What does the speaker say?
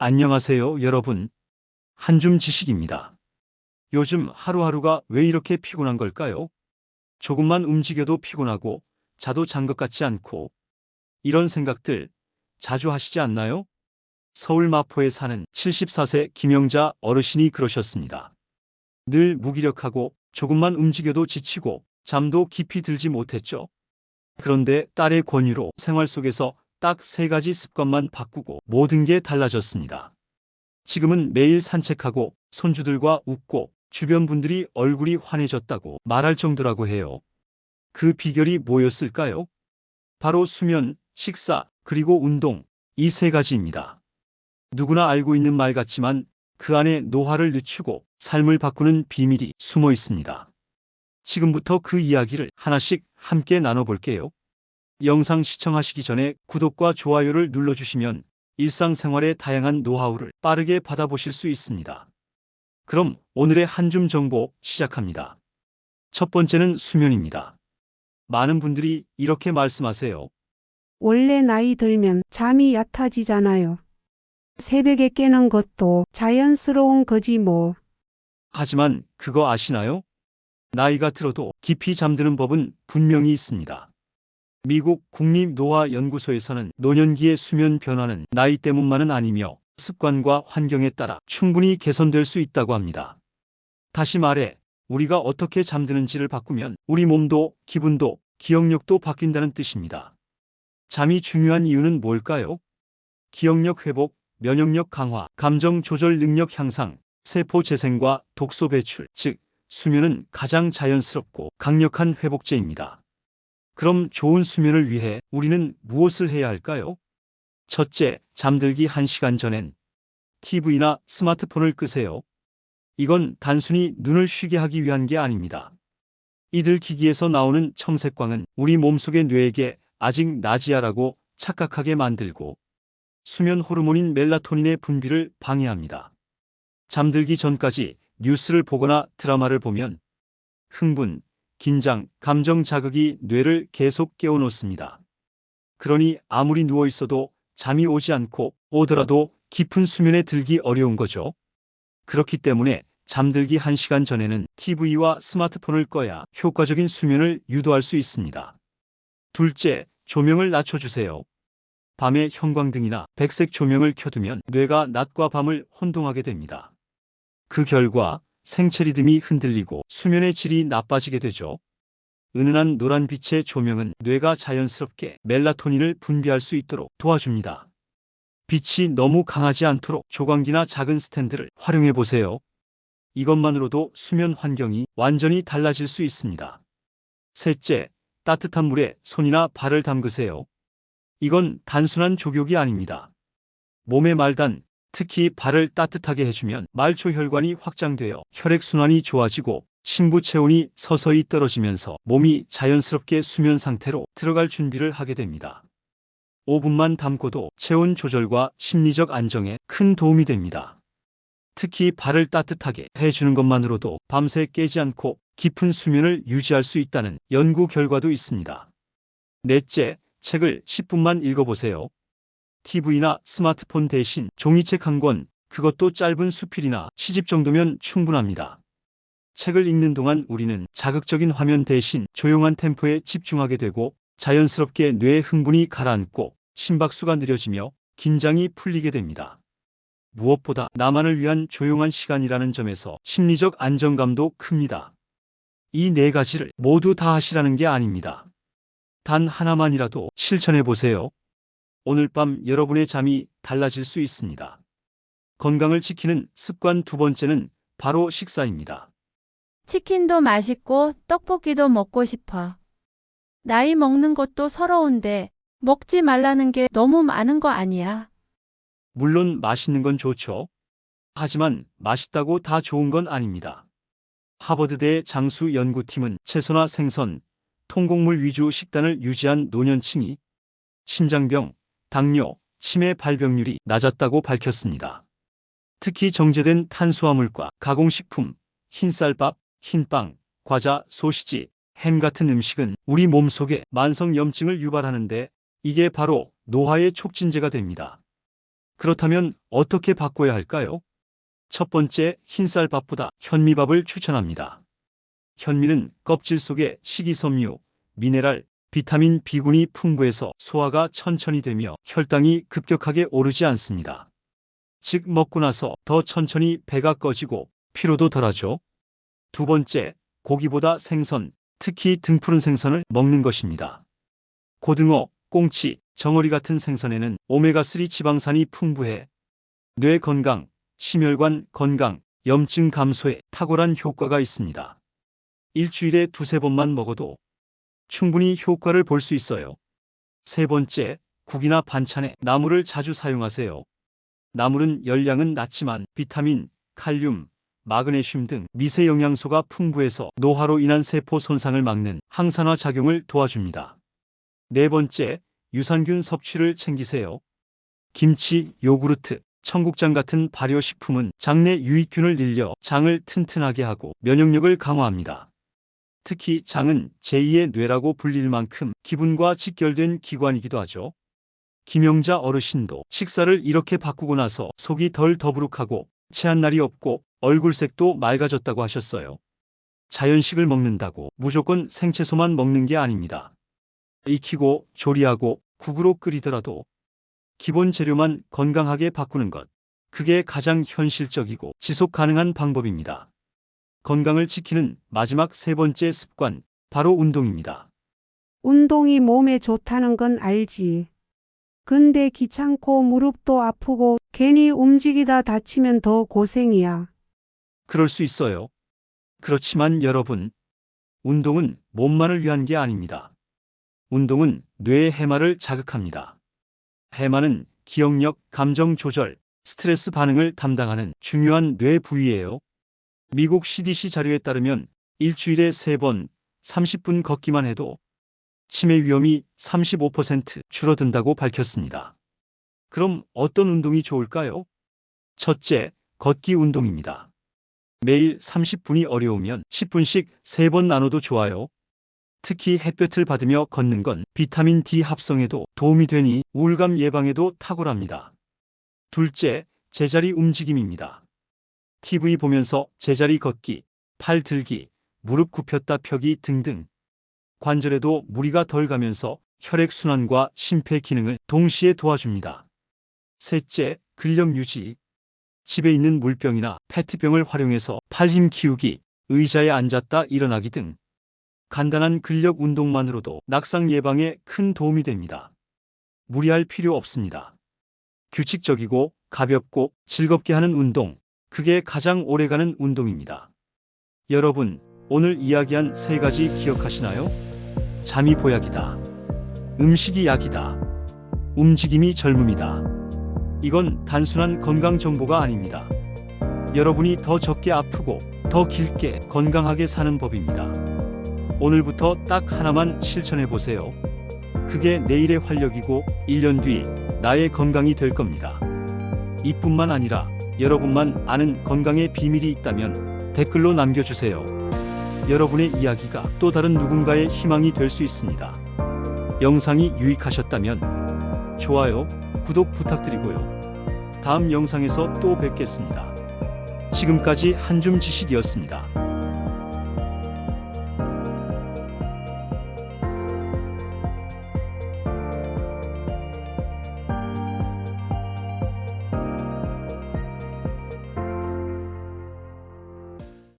안녕하세요, 여러분. 한줌 지식입니다. 요즘 하루하루가 왜 이렇게 피곤한 걸까요? 조금만 움직여도 피곤하고 자도 잔 것 같지 않고 이런 생각들 자주 하시지 않나요? 서울 마포에 사는 74세 김영자 어르신이 그러셨습니다. 늘 무기력하고 조금만 움직여도 지치고 잠도 깊이 들지 못했죠. 그런데 딸의 권유로 생활 속에서 딱 3가지 습관만 바꾸고 모든 게 달라졌습니다. 지금은 매일 산책하고 손주들과 웃고 주변 분들이 얼굴이 환해졌다고 말할 정도라고 해요. 그 비결이 뭐였을까요? 바로 수면, 식사, 그리고 운동, 이 3가지입니다. 누구나 알고 있는 말 같지만 그 안에 노화를 늦추고 삶을 바꾸는 비밀이 숨어 있습니다. 지금부터 그 이야기를 하나씩 함께 나눠볼게요. 영상 시청하시기 전에 구독과 좋아요를 눌러주시면 일상생활의 다양한 노하우를 빠르게 받아보실 수 있습니다. 그럼 오늘의 한줌 정보 시작합니다. 첫 번째는 수면입니다. 많은 분들이 이렇게 말씀하세요. 원래 나이 들면 잠이 얕아지잖아요. 새벽에 깨는 것도 자연스러운 거지 뭐. 하지만 그거 아시나요? 나이가 들어도 깊이 잠드는 법은 분명히 있습니다. 미국 국립노화연구소에서는 노년기의 수면 변화는 나이 때문만은 아니며 습관과 환경에 따라 충분히 개선될 수 있다고 합니다. 다시 말해, 우리가 어떻게 잠드는지를 바꾸면 우리 몸도 기분도 기억력도 바뀐다는 뜻입니다. 잠이 중요한 이유는 뭘까요? 기억력 회복, 면역력 강화, 감정 조절 능력 향상, 세포 재생과 독소 배출, 즉 수면은 가장 자연스럽고 강력한 회복제입니다. 그럼 좋은 수면을 위해 우리는 무엇을 해야 할까요? 첫째, 잠들기 1시간 전엔 TV나 스마트폰을 끄세요. 이건 단순히 눈을 쉬게 하기 위한 게 아닙니다. 이들 기기에서 나오는 청색광은 우리 몸속의 뇌에게 아직 낮이야라고 착각하게 만들고 수면 호르몬인 멜라토닌의 분비를 방해합니다. 잠들기 전까지 뉴스를 보거나 드라마를 보면 흥분, 긴장, 감정 자극이 뇌를 계속 깨워놓습니다. 그러니 아무리 누워 있어도 잠이 오지 않고 오더라도 깊은 수면에 들기 어려운 거죠. 그렇기 때문에 잠들기 1시간 전에는 TV와 스마트폰을 꺼야 효과적인 수면을 유도할 수 있습니다. 둘째, 조명을 낮춰주세요. 밤에 형광등이나 백색 조명을 켜두면 뇌가 낮과 밤을 혼동하게 됩니다. 그 결과 생체 리듬이 흔들리고 수면의 질이 나빠지게 되죠. 은은한 노란빛의 조명은 뇌가 자연스럽게 멜라토닌을 분비할 수 있도록 도와줍니다. 빛이 너무 강하지 않도록 조광기나 작은 스탠드를 활용해 보세요. 이것만으로도 수면 환경이 완전히 달라질 수 있습니다. 셋째, 따뜻한 물에 손이나 발을 담그세요. 이건 단순한 족욕이 아닙니다. 몸의 말단, 특히 발을 따뜻하게 해주면 말초혈관이 확장되어 혈액순환이 좋아지고 신부 체온이 서서히 떨어지면서 몸이 자연스럽게 수면 상태로 들어갈 준비를 하게 됩니다. 5분만 담고도 체온 조절과 심리적 안정에 큰 도움이 됩니다. 특히 발을 따뜻하게 해주는 것만으로도 밤새 깨지 않고 깊은 수면을 유지할 수 있다는 연구 결과도 있습니다. 넷째, 책을 10분만 읽어보세요. TV나 스마트폰 대신 종이책 한 권, 그것도 짧은 수필이나 시집 정도면 충분합니다. 책을 읽는 동안 우리는 자극적인 화면 대신 조용한 템포에 집중하게 되고 자연스럽게 뇌의 흥분이 가라앉고 심박수가 느려지며 긴장이 풀리게 됩니다. 무엇보다 나만을 위한 조용한 시간이라는 점에서 심리적 안정감도 큽니다. 이 4가지를 모두 다 하시라는 게 아닙니다. 단 하나만이라도 실천해 보세요. 오늘 밤 여러분의 잠이 달라질 수 있습니다. 건강을 지키는 습관 2번째는 바로 식사입니다. 치킨도 맛있고 떡볶이도 먹고 싶어. 나이 먹는 것도 서러운데 먹지 말라는 게 너무 많은 거 아니야? 물론 맛있는 건 좋죠. 하지만 맛있다고 다 좋은 건 아닙니다. 하버드대 장수 연구팀은 채소나 생선, 통곡물 위주 식단을 유지한 노년층이 심장병, 당뇨, 치매 발병률이 낮았다고 밝혔습니다. 특히 정제된 탄수화물과 가공식품, 흰쌀밥, 흰빵, 과자, 소시지, 햄 같은 음식은 우리 몸속에 만성염증을 유발하는데 이게 바로 노화의 촉진제가 됩니다. 그렇다면 어떻게 바꿔야 할까요? 첫 번째, 흰쌀밥보다 현미밥을 추천합니다. 현미는 껍질 속에 식이섬유, 미네랄, 비타민 B군이 풍부해서 소화가 천천히 되며 혈당이 급격하게 오르지 않습니다. 즉 먹고 나서 더 천천히 배가 꺼지고 피로도 덜하죠. 두 번째, 고기보다 생선, 특히 등푸른 생선을 먹는 것입니다. 고등어, 꽁치, 정어리 같은 생선에는 오메가3 지방산이 풍부해 뇌 건강, 심혈관 건강, 염증 감소에 탁월한 효과가 있습니다. 일주일에 두세 번만 먹어도 충분히 효과를 볼 수 있어요. 세 번째, 국이나 반찬에 나물을 자주 사용하세요. 나물은 열량은 낮지만 비타민, 칼륨, 마그네슘 등 미세 영양소가 풍부해서 노화로 인한 세포 손상을 막는 항산화 작용을 도와줍니다. 네 번째, 유산균 섭취를 챙기세요. 김치, 요구르트, 청국장 같은 발효식품은 장내 유익균을 늘려 장을 튼튼하게 하고 면역력을 강화합니다. 특히 장은 제2의 뇌라고 불릴 만큼 기분과 직결된 기관이기도 하죠. 김영자 어르신도 식사를 이렇게 바꾸고 나서 속이 덜 더부룩하고 체한 날이 없고 얼굴색도 맑아졌다고 하셨어요. 자연식을 먹는다고 무조건 생채소만 먹는 게 아닙니다. 익히고 조리하고 국으로 끓이더라도 기본 재료만 건강하게 바꾸는 것, 그게 가장 현실적이고 지속 가능한 방법입니다. 건강을 지키는 마지막 세 번째 습관, 바로 운동입니다. 운동이 몸에 좋다는 건 알지. 근데 귀찮고 무릎도 아프고 괜히 움직이다 다치면 더 고생이야. 그럴 수 있어요. 그렇지만 여러분, 운동은 몸만을 위한 게 아닙니다. 운동은 뇌의 해마를 자극합니다. 해마는 기억력, 감정 조절, 스트레스 반응을 담당하는 중요한 뇌 부위예요. 미국 CDC 자료에 따르면 일주일에 3번, 30분 걷기만 해도 치매 위험이 35% 줄어든다고 밝혔습니다. 그럼 어떤 운동이 좋을까요? 첫째, 걷기 운동입니다. 매일 30분이 어려우면 10분씩 3번 나눠도 좋아요. 특히 햇볕을 받으며 걷는 건 비타민 D 합성에도 도움이 되니 우울감 예방에도 탁월합니다. 둘째, 제자리 움직임입니다. TV 보면서 제자리 걷기, 팔 들기, 무릎 굽혔다 펴기 등등. 관절에도 무리가 덜 가면서 혈액순환과 심폐 기능을 동시에 도와줍니다. 셋째, 근력 유지. 집에 있는 물병이나 페트병을 활용해서 팔 힘 키우기, 의자에 앉았다 일어나기 등 간단한 근력 운동만으로도 낙상 예방에 큰 도움이 됩니다. 무리할 필요 없습니다. 규칙적이고 가볍고 즐겁게 하는 운동, 그게 가장 오래가는 운동입니다. 여러분, 오늘 이야기한 3가지 기억하시나요? 잠이 보약이다. 음식이 약이다. 움직임이 젊음이다. 이건 단순한 건강 정보가 아닙니다. 여러분이 더 적게 아프고 더 길게 건강하게 사는 법입니다. 오늘부터 딱 하나만 실천해 보세요. 그게 내일의 활력이고 1년 뒤 나의 건강이 될 겁니다. 이뿐만 아니라 여러분만 아는 건강의 비밀이 있다면 댓글로 남겨주세요. 여러분의 이야기가 또 다른 누군가의 희망이 될 수 있습니다. 영상이 유익하셨다면 좋아요, 구독 부탁드리고요. 다음 영상에서 또 뵙겠습니다. 지금까지 한줌 지식이었습니다.